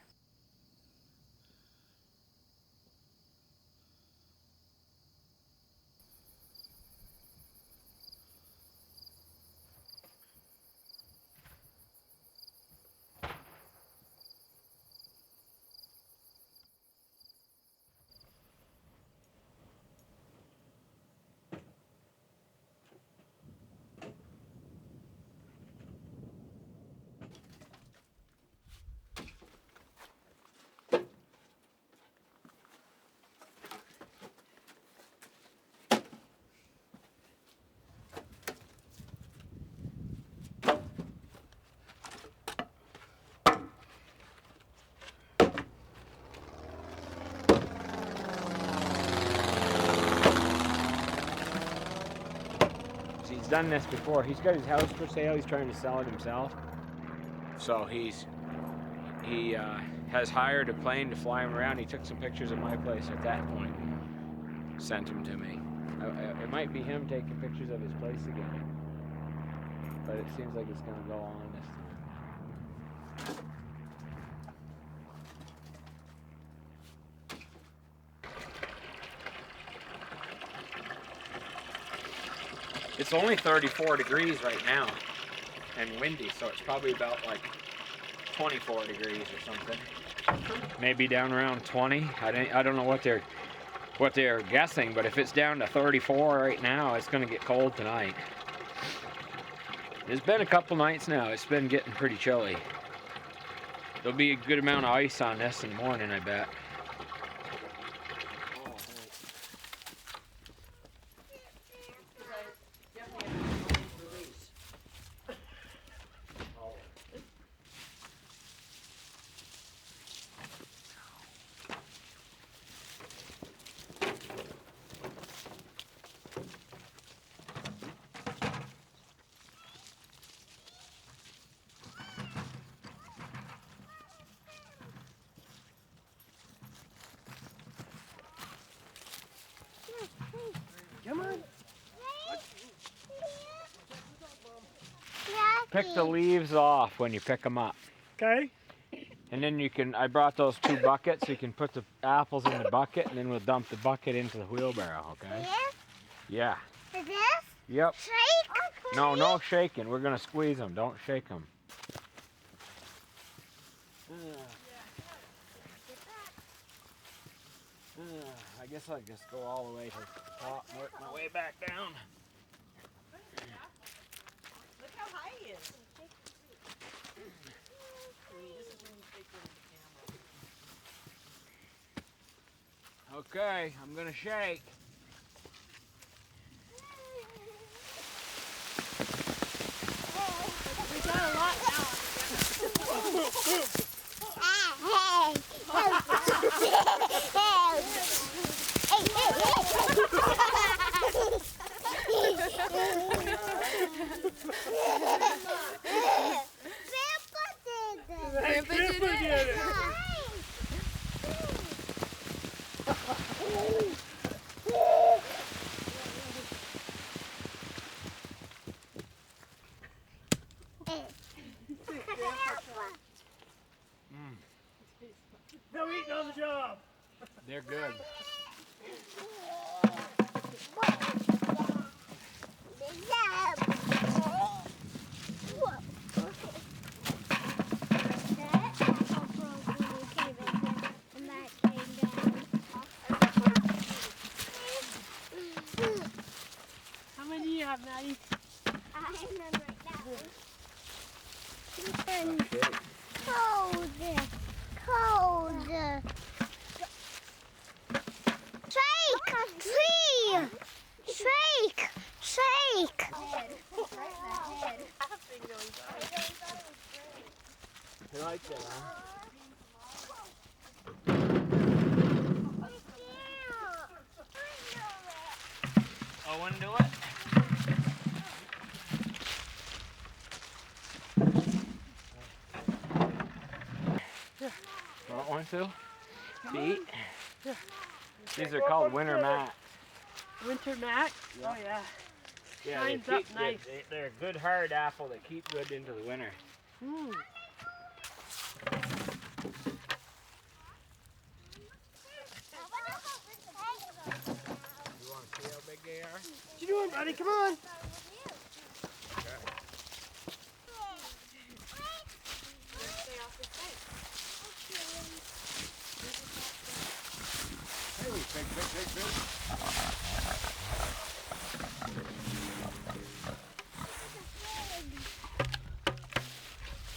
He's done this before. He's got his house for sale. He's trying to sell it himself. So he has hired a plane to fly him around. He took some pictures of my place at that point. Sent them to me. It might be him taking pictures of his place again. But it seems like it's going to go on this time. It's only 34 degrees right now and windy, so it's probably about like 24 degrees or something. Maybe down around 20. I don't know what they're guessing, but if it's down to 34 right now, it's going to get cold tonight. There's been a couple nights now. It's been getting pretty chilly. There'll be a good amount of ice on this in the morning, I bet.
Come on.
Pick the leaves off when you pick them up.
Okay.
And then you can, I brought those 2 buckets, so you can put the apples in the bucket, and then we'll dump the bucket into the wheelbarrow, okay? Yeah.
This?
Yep.
Shake?
No, no shaking. We're gonna squeeze them. Don't shake them. I guess I'll just go all the way to the top and work my way back down.
Look how high he is. This is when you take the camera.
Okay, I'm gonna shake.
We got a lot now.
Grandpa did it. No eating on the job.
They're good.
How many do you have, Maddie?
I remember now. Cold. Cold. Shake! Tree! Shake! Shake!
You like that, huh? Oh, wanna do it? Want one to eat?
Yeah.
These are called winter mats.
Winter Mac?
Yeah.
Oh yeah.
Yeah,
Shines
they
up
keep,
nice.
they're a good hard apple that keep good into the winter.
Mm.
You want to see how big they are?
What you doing, buddy? Come on.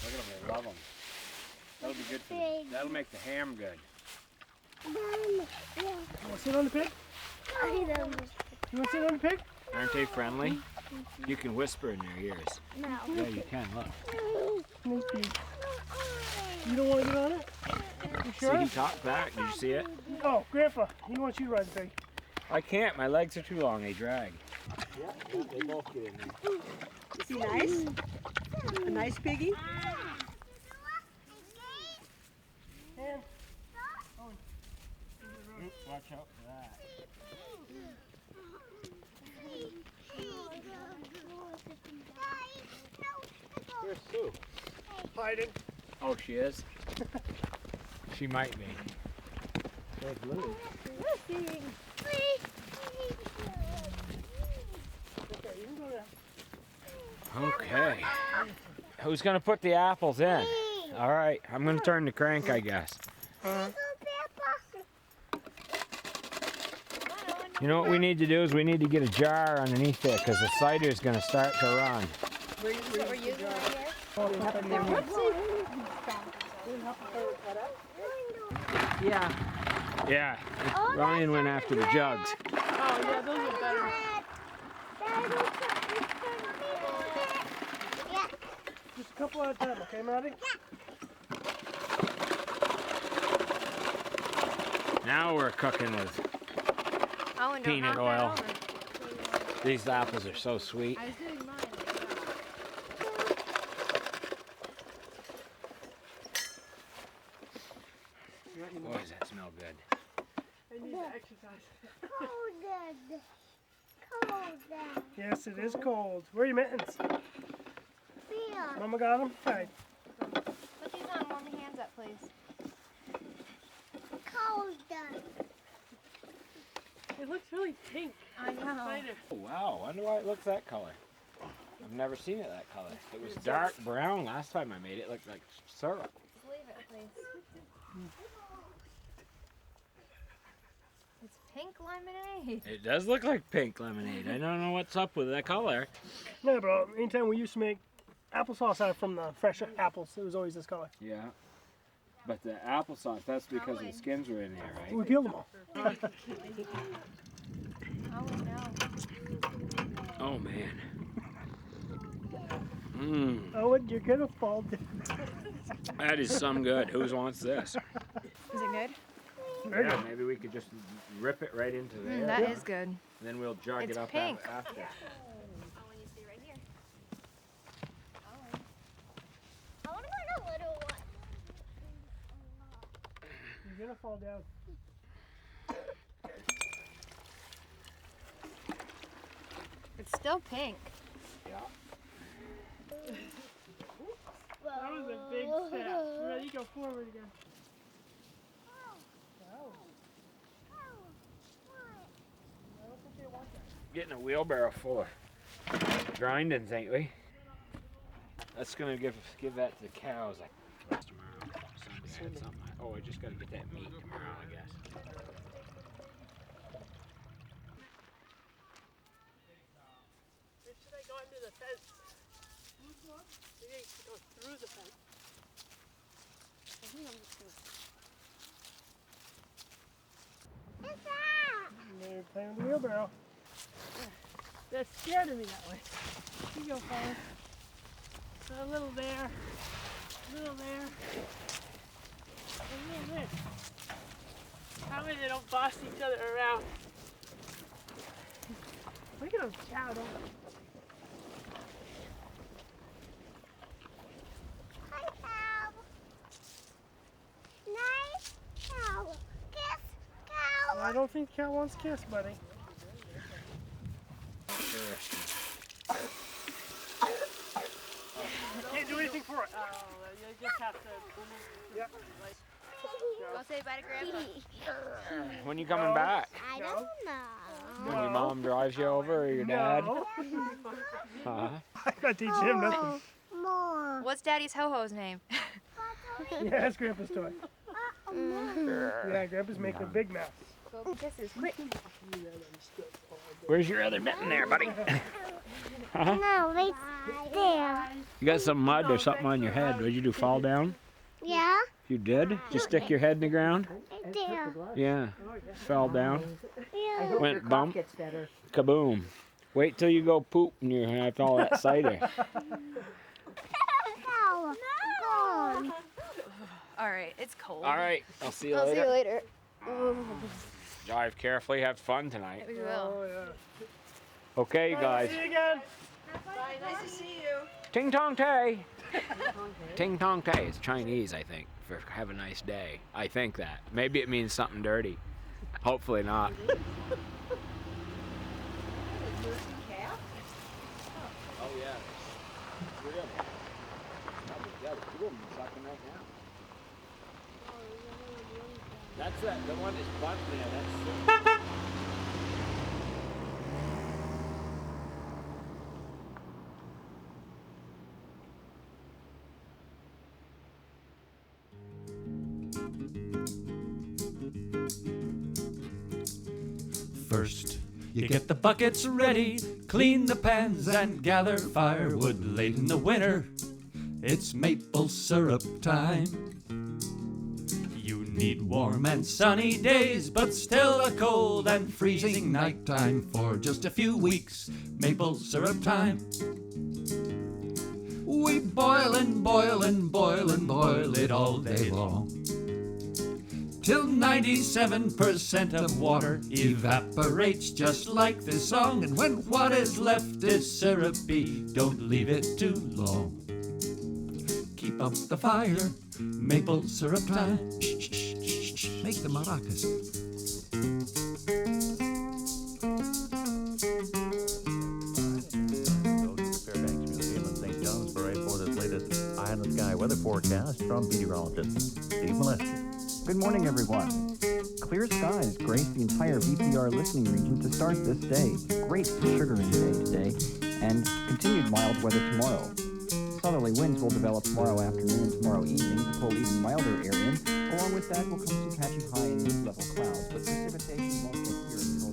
Look at them, they love them. That'll be good for them. That'll make the ham good.
You want to sit on the pig? You want to sit on the pig?
Aren't they friendly? You can whisper in their ears.
No.
Yeah, you can, look.
No pig. You don't want to get on it? You sure?
See, he talked back. Did you see it?
Oh, Grandpa, he wants you to ride the pig.
I can't. My legs are too long. They drag. Yeah, they both get in there.
Is he nice? A nice piggy? And
Watch out for that. Where's Sue?
hiding.
Oh, she is? She might be. There's Lily.
Okay, you can go
Okay. Who's gonna put the apples in? All right, I'm gonna turn the crank, I guess. You know what we need to do is we need to get a jar underneath it because the cider is gonna start to run.
What we're using right here?
Yeah.
Yeah, Ryan went after the jugs.
Oh, yeah, those are better. Just a couple at a time, okay, Maddie?
Now we're cooking with
Oh, and
peanut oil. These apples are so sweet.
I was doing mine.
Boy, does that smell good.
I need to exercise.
Cold. Cold.
Yes, it is cold. Where are your mittens?
Beer.
Mama got them? Okay.
Put these on. Warm your hands up, please. Cold.
It looks really pink.
I know.
Cider.
Oh, wow, I wonder why it looks that color. I've never seen it that color. It was dark brown last time I made it. It looked like syrup.
Leave it, please. It's pink lemonade.
It does look like pink lemonade. I don't know what's up with that color.
No, bro. Anytime we used to make applesauce out from the fresh apples, it was always this color.
Yeah. But the applesauce, that's because the skins were in there, right?
We peeled them all.
Oh, man. Mmm.
Oh, and you're gonna fall down.
That is some good. Who wants this?
Is it good?
Yeah, maybe we could just rip it right into there.
That is good.
And then we'll jug
It's
it up
pink.
after.
I want to go to a little one.
You're gonna fall down.
It's still pink.
Yeah.
That was a big step. Ready? Go forward again.
Getting a wheelbarrow full of grindings, ain't we? That's gonna give that to the cows like tomorrow. Sunday or something. Oh, I just gotta get that meat tomorrow, I guess.
Where should I go under the fence? Maybe I should go through the fence. I think I'm just gonna.
What's that?
They're playing with the wheelbarrow. They're scared of me that way. You go, fella. So a little there, a little there, a little there. That way they don't boss each other around. Look at them chow down.
Hi, cow. Nice cow. Kiss, cow.
I don't think cow wants kiss, buddy. Can't do anything for it. Oh, you just have to. Yep.
Go say bye to Grandpa.
When you coming back?
I don't know.
When your mom drives you over or your dad?
No.
Huh?
I gotta teach him nothing.
More.
What's Daddy's ho-ho's name?
Yeah, that's Grandpa's toy. Yeah, Grandpa's making a big mess.
Go kisses, quick.
Where's your other mitten there, buddy? Huh?
No, right there.
You got some mud or something on your head. What'd you do, fall down?
Yeah,
You did? Just stick your head in the ground?
right there.
Yeah. Fell down.
Yeah.
Went bump. Kaboom. Wait till you go poop and you have all that cider.
Cow. Gone.
All right, it's cold.
All right. I'll see you
I'll
later.
see you later.
Drive carefully. Have fun tonight.
We will.
Oh, yeah.
Okay, guys.
See you again.
Nice to see you.
Ting tong tay. Ting tong tay. It's Chinese, I think, for have a nice day. I think that. Maybe it means something dirty. Hopefully not. Oh, yeah. Three of them. Yeah, there's two of them sucking right now. That's the one that's bunt there. That's
First, you get the buckets ready, clean the pans and gather firewood late in the winter. It's maple syrup time. You need warm and sunny days, but still a cold and freezing nighttime for just a few weeks. Maple syrup time. We boil and boil and boil and boil it all day long, till 97% of water evaporates, just like this song. And when what is left is syrupy, don't leave it too long. Keep up the fire, maple syrup time. Shh, shh, shh, shh. Make the maracas.
Fairbanks Museum in St. Johnsbury for this latest eye in the sky weather forecast from meteorologist Steve Molesky.
Good morning, everyone. Clear skies grace the entire VPR listening region to start this day. Great sugaring day today, and continued mild weather tomorrow. Southerly winds will develop tomorrow afternoon and tomorrow evening to pull even milder air in. Along with that will come some patchy high and mid-level clouds, but precipitation won't get here until